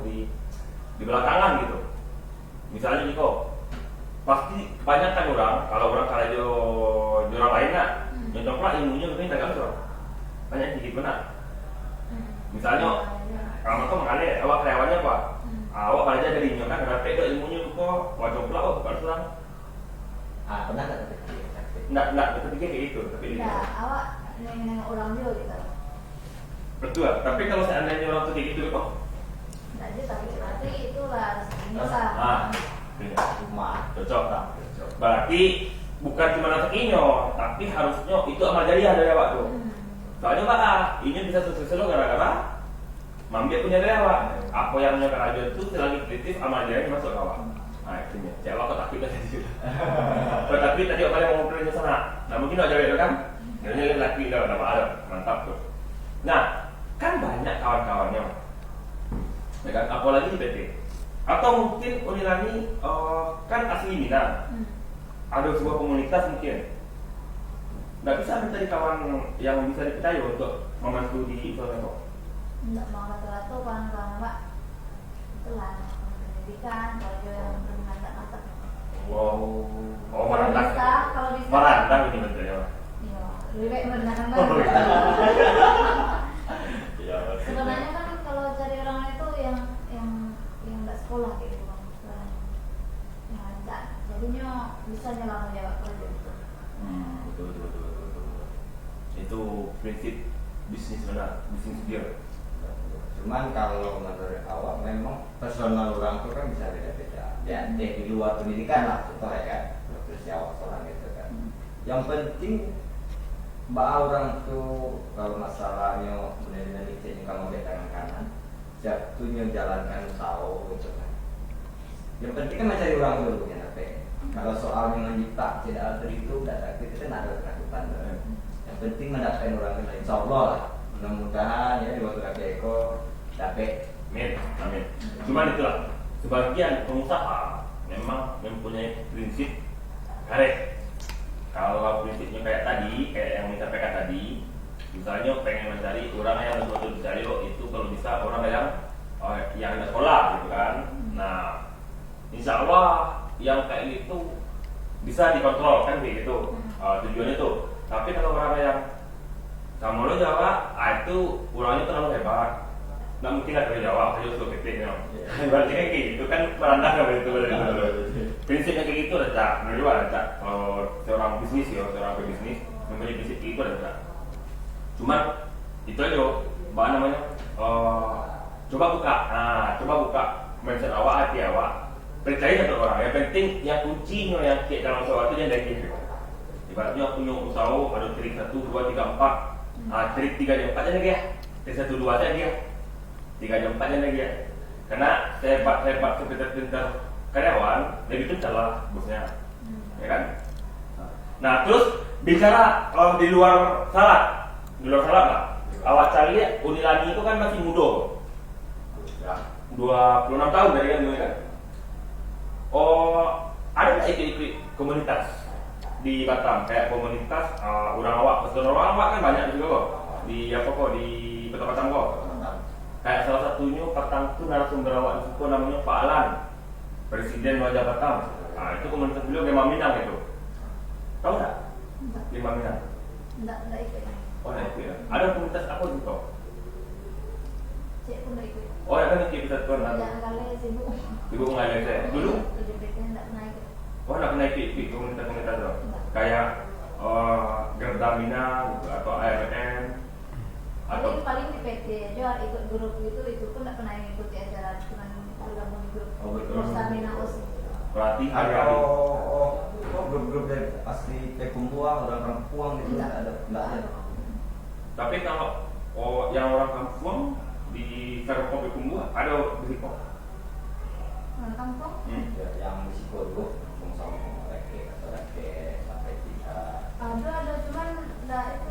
di belakangan gitu. Misalnya Beko, pasti kebanyakan orang kalau orang kalau orang lain lah, nyontok ilmunya mungkin agak besar, banyak sedikit benar. Misalnya kamu tuh mengalir, awak karyawannya apa? Awak belajar dari nyokan, kenapa itu ilmunya kok wajib pula, bukan serang. pernah tak terpikir Nggak berpikir kayak gitu, tapi Nah, awak nengok orang dulu gitu. betul. Tapi kalau seandainya orang tuh kayak gitu kok, Nggak juga, tapi berarti itulah rezekinya lah. iya, rumah cocok lah. Berarti bukan cuma rezekinya, tapi harusnya itu amal jariah dari awak tuh. Soalnya ini bisa sukses lo gara-gara Mambia punya dari awak. Apa yang punya kerajaan itu selagi kritis amal jariah masuk ke awak. Nah itu nya, cewek kok takut tadi. Tapi tadi orang mau ngobrolnya sana. Nah mungkin aja itu kan. Ini laki dah nama ada, mantap tuh. Nah kan banyak kawan-kawannya. Ya kan, apalagi di PT. Atau mungkin Unilani kan asli Minang. Ada sebuah komunitas mungkin. Nggak bisa mencari kawan yang bisa dipercaya untuk membantu di Isoleno. Nggak mau rata-rata kawan-kawan Pak. Itulah pendidikan, kalau dia yang berminat mantap. Wow. Oh, Kalau merantau. bisa, kalau bisa. Merantau ini bentuknya. Iya, lebih baik merendahkan Oh, banget. Iya. Sebenarnya kan kalau cari orang itu yang nggak sekolah kayak gitu Bang. Sebenarnya. Yang lancar. Jadinya bisa nyelang jawab kerja gitu. Betul. Itu prinsip bisnis benar, bisnis dia. cuman kalau menurut awak memang personal orang tuh kan bisa beda-beda ya di luar pendidikan lah contoh ya kan terus awak seorang gitu kan yang penting mbak orang tuh kalau masalahnya benar-benar dicek kalau dia tangan kanan jatuhnya jalankan usaha gitu kan yang penting kan mencari orang dulu ya tapi kalau soalnya mencipta tidak ada itu udah takut itu kan ada ketakutan yang penting mendapatkan orang lain insya Allah lah mudah-mudahan ya di waktu kakek Eko dapat Amin. Cuman itulah sebagian pengusaha memang mempunyai prinsip karet. Kalau prinsipnya kayak tadi, kayak yang disampaikan tadi, misalnya pengen mencari orang yang betul-betul dicari itu kalau bisa orang yang ada sekolah gitu kan. Nah, insya Allah yang kayak gitu bisa dikontrol kan kayak gitu tujuannya tuh. Tapi kalau orang yang kamu lo Jawa, itu orangnya terlalu hebat. Nggak mungkin ada Jawa, harus lo ketik ya. Berarti kayak gitu kan merandang begitu. Prinsipnya kayak gitu ada, menurut ada. Kalau seorang bisnis seorang pebisnis mempunyai prinsip itu ada. Cuman itu aja, apa namanya? Coba buka mindset awak, hati awak. Percaya satu orang. Yang penting yang kuncinya yang kayak dalam sesuatu yang dari gitu. Ibaratnya punya usaha ada trik 1, 2, 3, 4. Trik 3 dan 4 aja lagi ya. Trik 1, 2 aja dia. 3 dan 4 aja lagi ya. Karena hebat pintar karyawan lebih pintar lah bosnya, ya kan? Nah terus bicara di luar salat lah. Awak cari ya, Unilani itu kan masih muda, 26 tahun dari kan? Ada nggak ikut komunitas di Batam? Kayak komunitas orang awak kan banyak juga kok. Di Kota Batam kok. Kayak salah satunya Batam itu narasumber awak di situ namanya Pak Alan, Presiden Wajah Batam. Nah, itu komunitas beliau Lima Minang itu. Tahu nggak? Lima Minang. Enggak ikut. Nggak ikut ya. Ada komunitas apa gitu? Cek pun enggak ikut. Ya kan ikut bisa tuan. Jangan kali sibuk. Sibuk ngajar saya. Dulu? Enggak pernah ikut. Nggak pernah ikut komunitas tuh. Kayak Gerda Minang gitu, atau ARN atau Paling di PT aja ikut grup itu pun enggak pernah ikuti acara, cuma bergabung di grup. Minang OS. pelatihan grup-grup dari asli Pekumpuang, orang Kampung gitu nggak ada. Tapi kalau yang orang kampung di Serpong Pekumpuang ada di Siko. Orang kampung? Ya, yang di Siko dulu sama Reke sampai 3. Ada cuman enggak itu.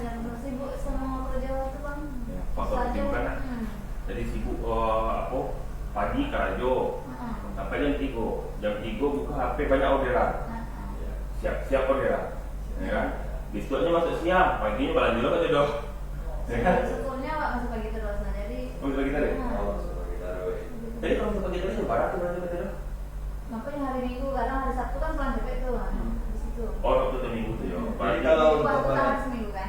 Yang sibuk sama kerja waktu bang. Pasal timkan. Jadi sibuk pagi karajo sampai jam 3 buka HP banyak orderan. Siap orderan. Ya kan? Besoknya masuk siang, paginya balik dulu aja dong. Ya kan? Sebetulnya Pak masuk pagi terus, nah jadi. Masuk pagi terus. Masuk pagi terus. Jadi kalau masuk pagi terus lebaran tuh berarti betul. Makanya hari Minggu, kadang hari Sabtu kan pulang cepet tuh, di situ. Waktu itu minggu tuh ya. Jadi kalau Waktu untuk kan seminggu kan.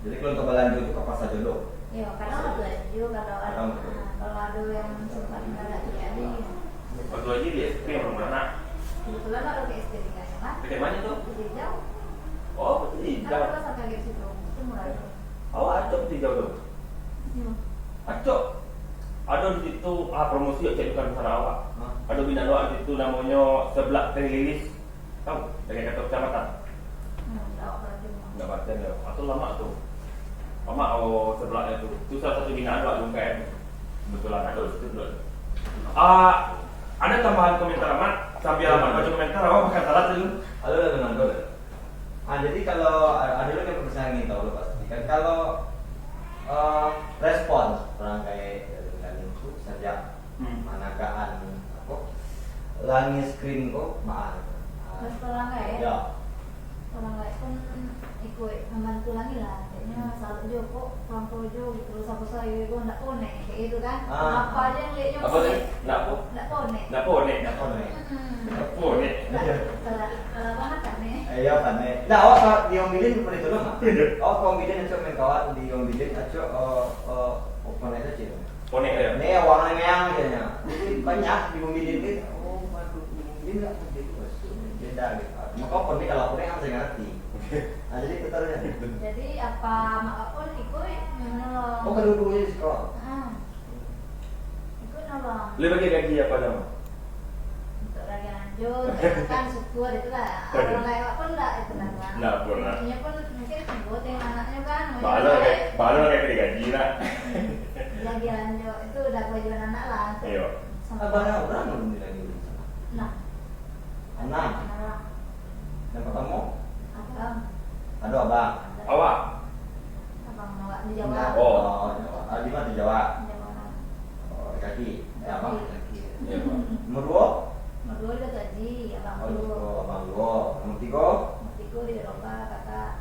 Jadi kalau untuk Balanjo itu ke Pasar Jodoh. Iya, kadang waktu aja kalau ada yang sempat nggak ada jadi. Waktu aja di SP yang mana? Kebetulan ada ke SD kan, kan? Pakai mana tuh? Di jauh. Betul Kan ada sampai ke situ, itu murah. Acok di jauh tuh. Acok. Ada di situ promosi ya cedukan sana awak. Ada bina doa di situ namanya sebelah Terilis. Tahu? Dari kantor kecamatan. Enggak baca ya. Atau lama tuh. Lama sebelahnya tuh. Itu salah satu binaan doa UMKM. Kebetulan ada di situ dulu. Ada tambahan komentar Ahmad sambil Ahmad baca komentar awak makan salad dulu. Halo teman-teman. Jadi kalau ada lagi yang saya ingin tahu pasti kan kalau respon orang kayak dengan itu sejak managaan langit screen kok maaf. Terus orang kayak Ya. Orang lain pun ikut membantu lagi lah. Kayaknya salah juga kok orang projo gitu terus apa saya itu nggak konek kayak gitu kan. Apa aja yang lihatnya Apa sih? Nggak konek. Kalau banget kan nih. Iya kan nih. Nah, awak di Ombilin seperti itu loh. Awak Ombilin itu main kawan di Ombilin aja apa itu sih. Konek ya. Ini warna merah kayaknya. Jadi banyak di Ombilin itu. Waduh, di Ombilin enggak begitu. Beda gitu. Maka pun kalau aku yang saya ngerti. Nah, jadi putarnya. Jadi apa mak pun ikut menolong. Kedua-duanya di sekolah. Ikut nolong. Lebih bagi gaji apa dong? Untuk lagi lanjut, kan syukur itulah. Orang lain pun enggak itu lah. Nggak pernah. Ini pun mungkin buat yang anaknya kan. Baru kayak gaji lah. Lagi lanjut itu udah kewajiban anak lah. Iya. Abang orang belum lagi. Nah. 6. Yang pertama Abang. ada abang. Awak. Abang awak di Jawa. Jawa. Di mana di Jawa? Jawa. Kaki. Ya abang. Nomor 2? Nomor 2 di Batu Haji, abang Oh, tuh. Abang Go. Nomor 3? Nomor 3 di Eropa, kakak.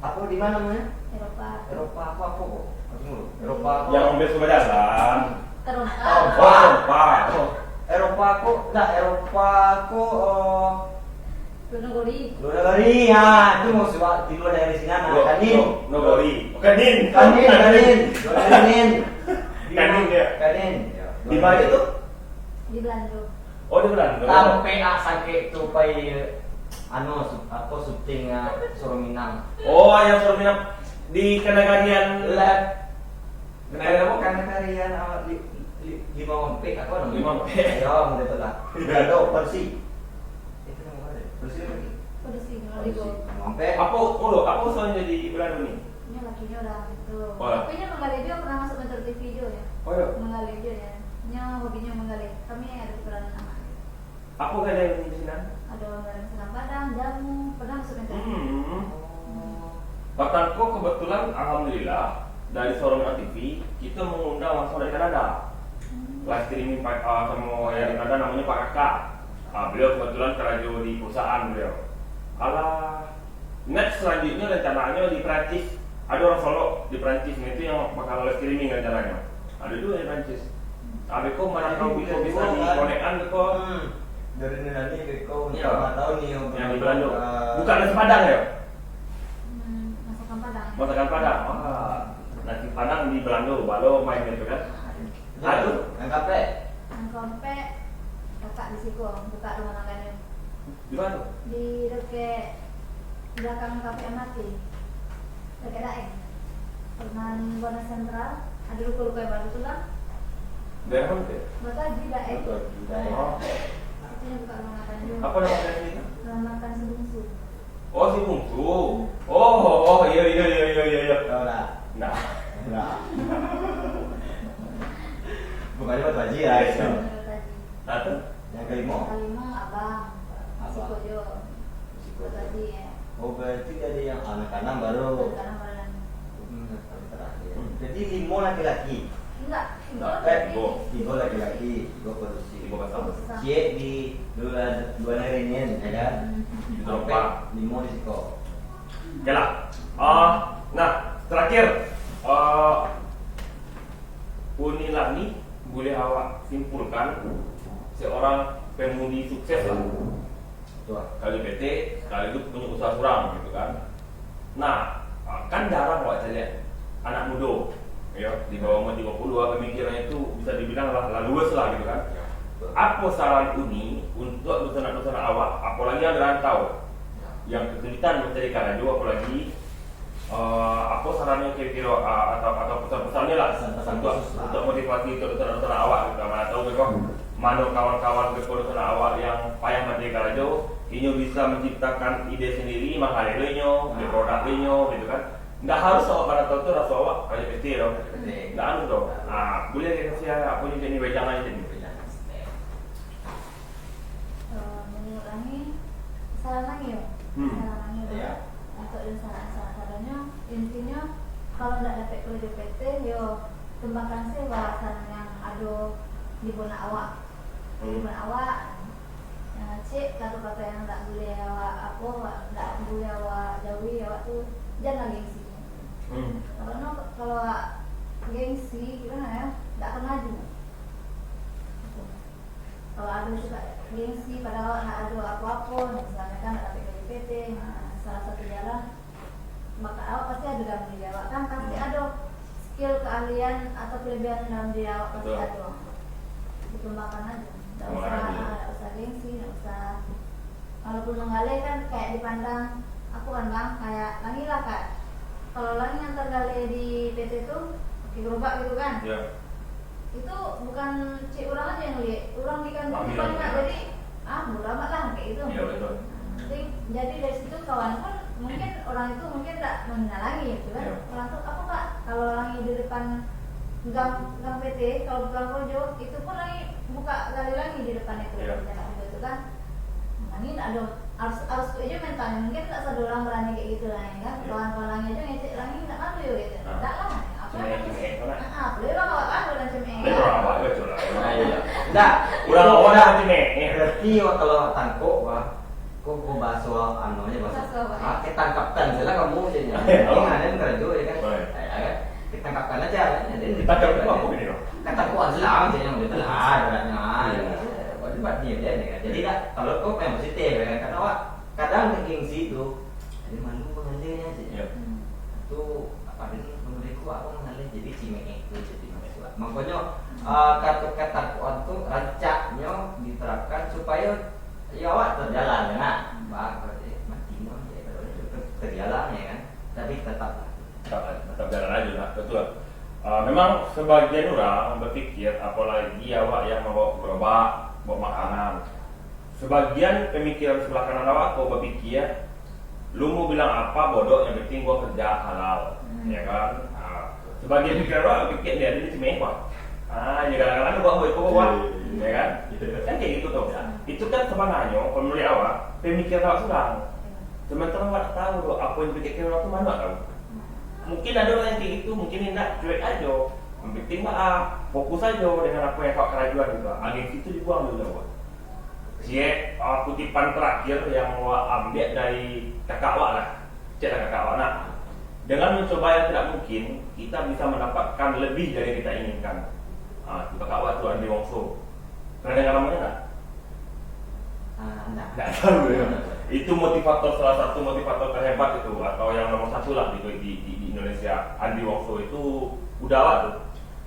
Apa di mana namanya? Eropa. Eropa apa kok? Eropa apa? Yang ambil sepeda kan? Terompa. Pak. Eropa kok? Enggak, Eropa kok Gunung luar dari ya, itu mau coba di luar dari sini anak kanin. Nogori. Kanin. Kanin. Kanin Ya. Kanin. Di mana itu? di Belanda. Oh, di Belanda. Sampai sakit tuh pai apa syuting Suruh Minang. Oh, yang suruh minum di Kenagarian Lab. Kenapa karena kalian lima ompek apa namanya? Lima ompek. Ya, udah betul lah. Ada Persi. Itu nama ada. Persi lagi. Udah sih, kalau di gua. Ompek. Apa usulnya di Belanda nih? Ini lakinya udah gitu. Oh. Tapi nya menggali dia pernah masuk Metro TV juga ya. Oh iya. Menggali dia ya. Nya hobinya menggali. Kami ada kebetulan sama. Apa ada yang di sini? Ada menggali serang padang, jamu, pernah masuk Metro TV. Batangko kebetulan alhamdulillah dari Sorong TV kita mengundang langsung dari Kanada. Live streaming sama yang di Kanada namanya Pak Kakak. Beliau kebetulan kerja di perusahaan beliau. Next selanjutnya rencananya di Prancis. Ada orang Solo di Prancis itu yang bakal live streaming rencananya. Ada dua di Prancis. Tapi kok mana kau bisa dikonekkan kok? Dari nilai ke kau Iya. nggak tahu nih Yang di Belanda. Bukan nasi Padang ya? Masakan padang. Masakan Padang. Nasi Padang di Belanda, baru main gitu kan? Aduh. Yang kape? Angkompe kakak di situ buka rumah tangganya Di mana? di dekat belakang kafe MRT dekat Daeng Perman Buana Sentral ada luka-luka yang baru tuh lah Daerah mana tuh? Batu Haji Daeng Batu Haji, Daeng. Oh. itunya buka rumah tangganya Apa namanya ini? rumah makan sebungsu. Oh, si bungsu. Oh, iya. Tahu dah. Nah, Enggak. Bukannya Batu Haji ya itu. Batu Haji satu. Yang kelima. kelima abang Abang. Sikojo Batu Haji ya Oh berarti dari yang anak-anak baru. sekarang badan Terakhir. Jadi 5 laki-laki. enggak Tiga laki-laki, 3 produksi. Tiga pasang. Cie di dua nerenin, ya kan? Di Sampai Eropa. 5 di Siko. Oke lah. Nah, terakhir Unilani boleh awak simpulkan seorang pemudi sukses lah. Tuh. Kali PT, sekaligus punya usaha kurang gitu kan. Nah, kan jarang awak saya lihat anak muda ya di bawah umur 30 pemikirannya itu bisa dibilang luas lah gitu kan. Apa saran Uni untuk dosen-dosen awak, apalagi yang rantau yang kesulitan mencari radio, apalagi apa sarannya kira-kira atau pesan-pesannya lah Pesan-pesan untuk, khusus lah. untuk motivasi untuk dosen-dosen awak gitu. Mana tahu mereka mana kawan-kawan dosen awak yang payah mencari radio, ini bisa menciptakan ide sendiri, menghadirnya, di produknya gitu kan. Nggak harus awak pada tahu tu rasa awak kayak PT dong. Nggak harus dong. Boleh dia kasih apa jadi wejangan jadi. mengurangi saran lagi ya saran lagi Iya. untuk sarannya intinya kalau tidak dapat kuliah di PT yo kembangkan sih saran yang ada di benak awak di benak awak cik kata-kata yang tak boleh awak tak boleh awak jauhi awak tuh jangan gengsi karena kalau gengsi gimana ya tidak akan maju. Kalau ada juga gengsi padahal nggak ada apa-apa, misalnya kan ada PKJPT, salah satu jalan, maka awak pasti ada dalam diri awak kan, pasti ada skill keahlian atau kelebihan dalam diri awak pasti Betul. ada, dikembangkan aja, nggak usah gengsi, nggak usah, walaupun menggali kan kayak dipandang, aku kan bang kayak Langi lah kak, kalau Langi yang tergali di PT itu, di gerobak gitu kan. Ya. Itu bukan cik orang aja yang lihat, orang di kantor Ambil, banyak, ambil. jadi murah amat lah kayak gitu. Iya, betul. Jadi dari situ kawan pun mungkin orang itu mungkin tak mengenali gitu kan. Iya. Orang tuh apa kak kalau lagi di depan gang PT kalau pulang Projo itu pun lagi buka gali lagi di depan itu Iya. gitu kan. Ini ada harus aja mentalnya mungkin tak satu orang berani kayak gitu lah ya kan. Iya. Kawan-kawan lagi aja ngecek lagi nggak malu ya gitu. Nah. Tak lah. Apa? Cuma yang cuma Beli orang awak kan bukan cuma Betul awak betul lah. Nah, kurang awal macam ni. Berarti kalau tangkuk kok bahas soal anunya bahasa. Kita tangkapkan saja kamu jadinya. Ini ada kerja ya kan. Kita tangkapkan aja. Kita tangkap apa ini loh? Kata kuat lah jadinya udah telah ada buat dia kan. Jadi kalau kau memang positif kan karena kadang gengsi itu ada malu mengalirnya sih. Itu apa ini menurutku aku mengalir jadi cime itu jadi masalah. Makanya kata kuat itu rancaknya diterapkan supaya ya awak terjalan ya bah mati mau ya kalau terjalan ya kan tapi tetap jalan aja lah betul. Memang sebagian orang berpikir apalagi awak yang membawa gerobak, bawa makanan. Sebagian pemikiran sebelah kanan awak kau berpikir lu mau bilang apa bodoh yang penting gua kerja halal, ya kan? Sebagian pikiran awak berpikir dia ini cuma ya kadang-kadang gua bawa, ya kan? Kan kayak gitu tuh. Itu kan sebenarnya kalau menurut awak pemikiran awak sedang. Sementara awak tahu tuh apa yang dipikirkan awak itu mana tahu. Mungkin ada orang yang kayak gitu, mungkin tidak cuek aja. Yang penting fokus aja dengan apa yang kau kerajuan juga. Angin itu dibuang dulu awak. Kutipan terakhir yang awak ambil dari kakak awak lah, cek kakak awak. Nah, dengan mencoba yang tidak mungkin, kita bisa mendapatkan lebih dari yang kita inginkan. Kakak awak itu Andi Wongso. Pernah dengar namanya nggak? Nggak tahu ya. Itu motivator, salah satu motivator terhebat itu atau yang nomor satu lah di Indonesia. Andi Wongso itu udah awak tuh.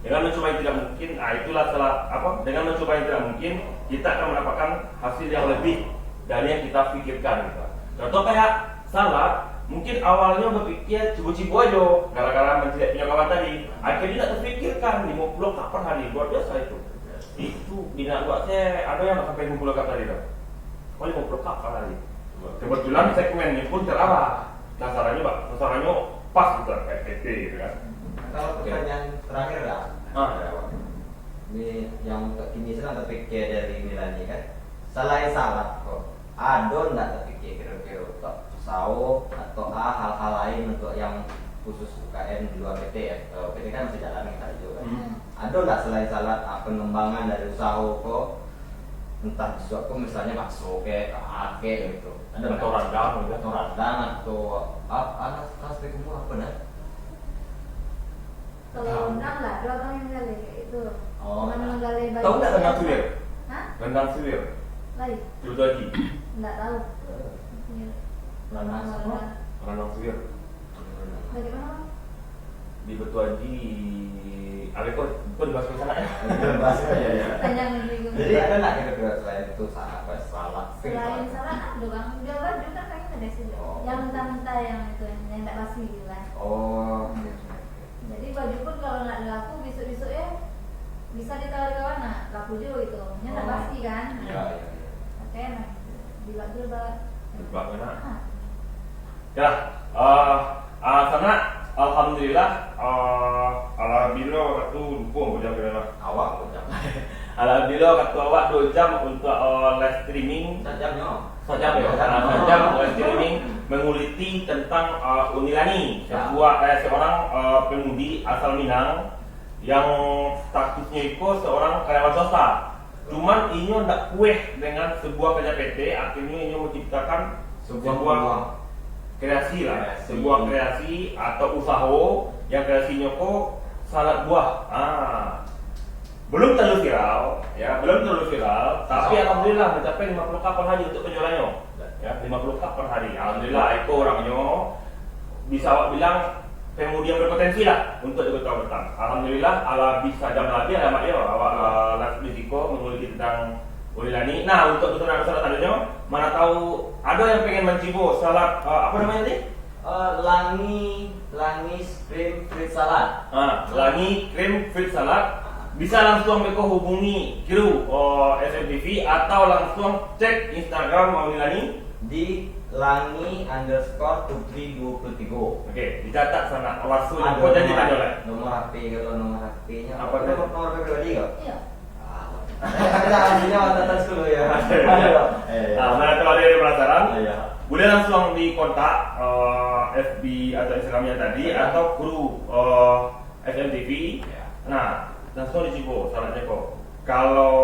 Dengan mencoba yang tidak mungkin, itulah salah apa? Dengan mencoba yang tidak mungkin, kita akan mendapatkan hasil yang lebih dari yang kita pikirkan. Gitu. Contoh kayak salad, mungkin awalnya berpikir cibu-cibu aja, gara-gara tidak punya kawan tadi. Akhirnya tidak terpikirkan 50 cup per hari, luar biasa itu. Itu bina buat saya ada yang sampai 50 cup tadi tuh. 50 cup per hari. Kebetulan segmennya pun terarah. Sasarannya pas gitu kayak PT gitu kan. Kalau pertanyaan terakhir lah, ini yang ini sedang terpikir dari Milani kan, selain salad kok, ada nggak terpikir kira-kira untuk sawo atau hal-hal lain untuk yang khusus UKM di luar PT PT kan masih jalan kita juga kan. Ada nggak selain salad pengembangan dari usaha kok, entah sesuatu misalnya bakso kayak gitu, ada atau rendang atau apa aspekmu apa dah? Kalau rendang lah, ada orang yang gali kayak itu. Menggali baju. Tahu nggak rendang suwir? Hah? Rendang suwir. Lain? Terus lagi. Nggak tahu. Rendang suwir. Bagaimana? Di Batu Haji. Ada kok dibahas ke sana ya? Panjang minggu. Jadi ada nggak kira-kira selain itu salad? Selain salad ada bang. Dia baju kan kayaknya ada sih. Yang mentah-mentah yang itu yang nggak basi gitu lah. Oh. Jadi baju pun kalau nggak laku besok-besok ya bisa ditaruh ke mana? Laku juga itu. Nya nggak basi kan? Iya. Oke, nah dilak. Sebab mana? Ya, sana alhamdulillah alhamdulillah waktu lupa jam berapa? Awak jam. Alhamdulillah waktu awak 2 jam untuk live streaming. Sejam live streaming menguliti tentang Unilani, seorang pemudi asal Minang yang statusnya itu seorang karyawan swasta. Cuman ini tidak kueh dengan sebuah kerja PT, akhirnya ini menciptakan sebuah kreasi lah, sebuah kreasi atau usaha yang kreasinya kok salad buah. Belum terlalu viral, tapi alhamdulillah mencapai 50 cup per hari untuk penjualannya. Ya, 50 cup per hari. Alhamdulillah itu orangnya bisa awak bilang pemudi yang berpotensi lah untuk diketahui betang. Alhamdulillah ala bisa jam lagi alamat dia awak live risiko mengulik tentang Unilani. Nah, untuk pesanan salad tadinya, mana tahu ada yang pengen mencibo salad apa namanya tadi? Langi cream fruit salad. Langi cream fruit salad. Bisa langsung mereka hubungi kru SMTV atau langsung cek Instagram Unilani di langi_putri23. Oke, dicatat sana. Langsung kau jadi tanya lah. Nomor HP kalau nomor HP-nya Apa nomor pribadi kok? Iya. Kita hasilnya atas dulu ya. Mana kalau ada yang penasaran, Iya. boleh langsung di kontak FB atau Instagramnya tadi atau kru SMTV. Nah, langsung dicibo saladnya kok. Kalau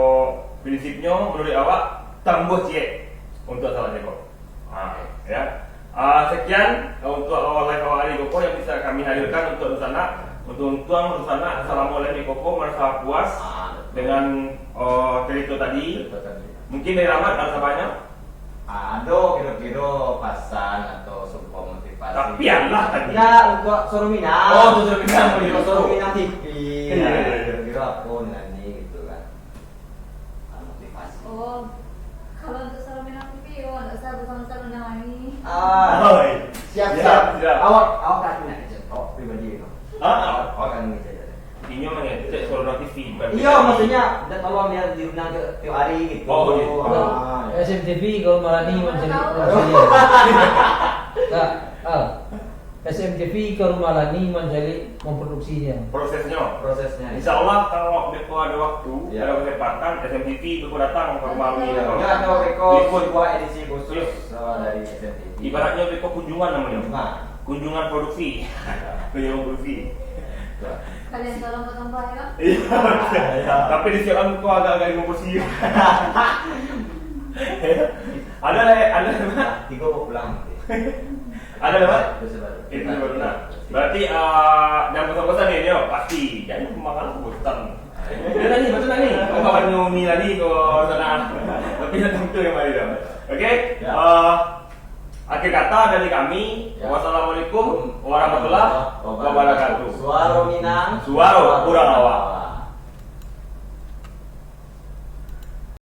prinsipnya menurut awak tambah cie untuk salah Jeko. Ya. Sekian untuk live awal hari Koko yang bisa kami hadirkan untuk Rusana. Untuk Tuang Rusana, assalamualaikum Koko, merasa puas dengan cerita tadi. Mungkin dari Rahmat ada banyak. Ada kira-kira pasan atau sebuah motivasi. Tapi Allah tadi. Ya untuk Suruh Minang. Oh, untuk Suruh Minang. Untuk Suruh Minang TV. Iya. Kira-kira aku nyanyi gitu kan. Motivasi. Oh, kalau untuk Suruh Minang TV, nggak usah bersama-sama nyanyi. Siap. Siap. Awak kan nyanyi contoh pribadi itu. Awak kan nyanyi saja. Ini mengecek Suara TV. Iya, maksudnya udah tolong dia diundang tiap hari gitu. Oh, gitu. SMTV kalau Malani mencari produksinya. SMTV kalau Malani mencari memproduksinya. Prosesnya. Insya Allah kalau Beko ada waktu, Ya. ada kesempatan, SMTV Beko datang ke rumah kami. Ya, ada Beko sebuah edisi khusus dari SMTV. Ibaratnya Beko kunjungan namanya. Kunjungan. Kunjungan produksi. Kunjungan produksi. Kalian tolong bertambah ya. Iya. Tapi di siang kau agak-agak emosi. Ada Tiga mau pulang. Ada lewat? Terus baru. Itu baru nah. Berarti jangan bosan-bosan nih, Nyo. Pasti jangan makan bosan. Betul nih, betul nih. Kau kawan Nyomi lagi kau sana. Tapi tentu yang mari dah. Oke. Ya. Akhir kata dari kami. Ya. Wassalamualaikum warahmatullahi wabarakatuh. Suara Minang. Suara kurang awak.